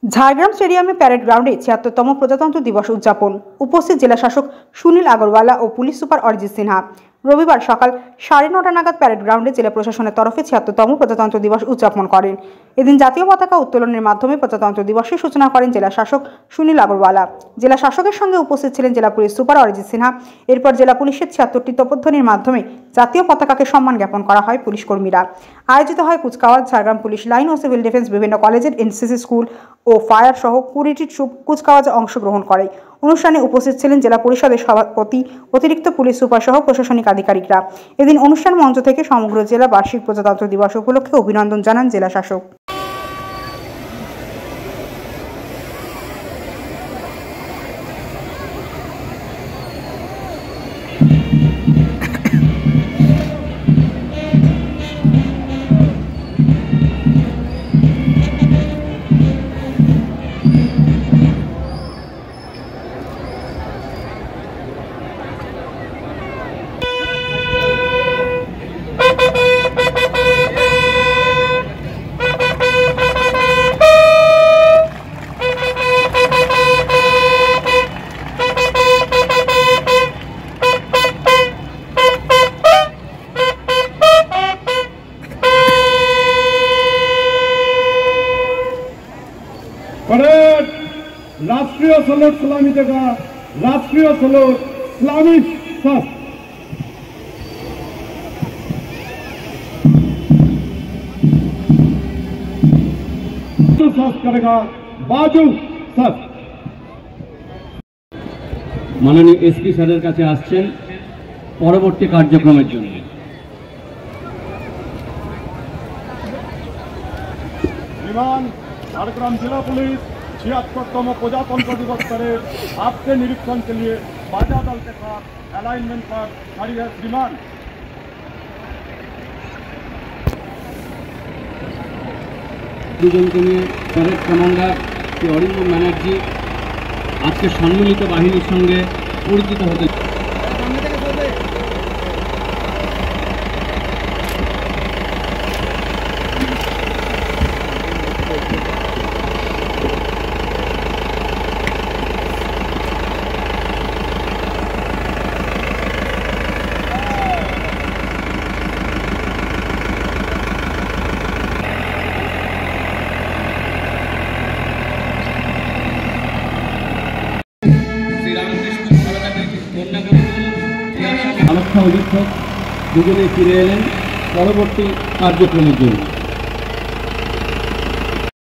ঝাড়গ্রাম স্টেডিয়ামে প্যারেড গ্রাউন্ডে ৭৬তম প্রজাতন্ত্র দিবস উদযাপন। উপস্থিত জেলা শাসক সুনীল আগরওয়ালা ও পুলিশ সুপার অরিজিৎ সিনহা। রবিবার সকাল ৯:৩০ নাগাদ প্যারেড গ্রাউন্ডে জেলা প্রশাসনের তরফে ৭৬তম প্রজাতন্ত্র দিবস উদযাপন করেন। এদিন জাতীয় পতাকা উত্তোলনের মাধ্যমে প্রজাতন্ত্র দিবসের সূচনা করেন জেলা শাসক সুনীল আগরওয়ালা। জেলা শাসকের সঙ্গে উপস্থিত ছিলেন জেলা পুলিশ সুপার অরিজিৎ সিনহা। এরপর জেলা পুলিশের ৭৬টি তোপধ্বনির মাধ্যমে জাতীয় পতাকাকে সম্মান জ্ঞাপন করা হয় পুলিশ কর্মীরা। আয়োজিত হয় কুচকাওয়াজ, ঝাড়গ্রাম পুলিশ লাইন ও সিভিল ডিফেন্স, বিভিন্ন কলেজের এনসিসি স্কুল ও ফায়ার সহ ২০টি ট্রুপ কুচকাওয়াজে অংশগ্রহণ করে। অনুষ্ঠানে উপস্থিত ছিলেন জেলা পরিষদের সভাপতি, অতিরিক্ত পুলিশ সুপার সহ প্রশাসনিক আধিকারিকরা। এদিন অনুষ্ঠান মঞ্চ থেকে সমগ্র জেলা বার্ষিক প্রজাতন্ত্র দিবস উপলক্ষে অভিনন্দন জানান জেলা শাসক। परेड राष्ट्रीय सलूट सलामी देगा। राष्ट्रीय सलूट इस्लामी शस्त्र करेगा बाजू शस्त्र। माननीय एसपी স্যারের কাছে আসছেন পরবর্তী কার্যক্রমের জন্য। झारग्राम जिला पुलिस 76तम प्रजातंत्र दिवस परेड आपके निरीक्षण के लिए बाजा दल के साथ अलाइनमेंट पर खड़ी है। श्रीमान দুজনকে নিয়ে প্যারেড কমান্ডার শ্রী অরিন্দম ব্যানার্জি আজকে সম্মিলিত বাহিনীর সঙ্গে পরিচিত হতে। আলোচনা অধীক্ষক দুজনে ফিরে এলেন পরবর্তী কার্যক্রমের জন্য।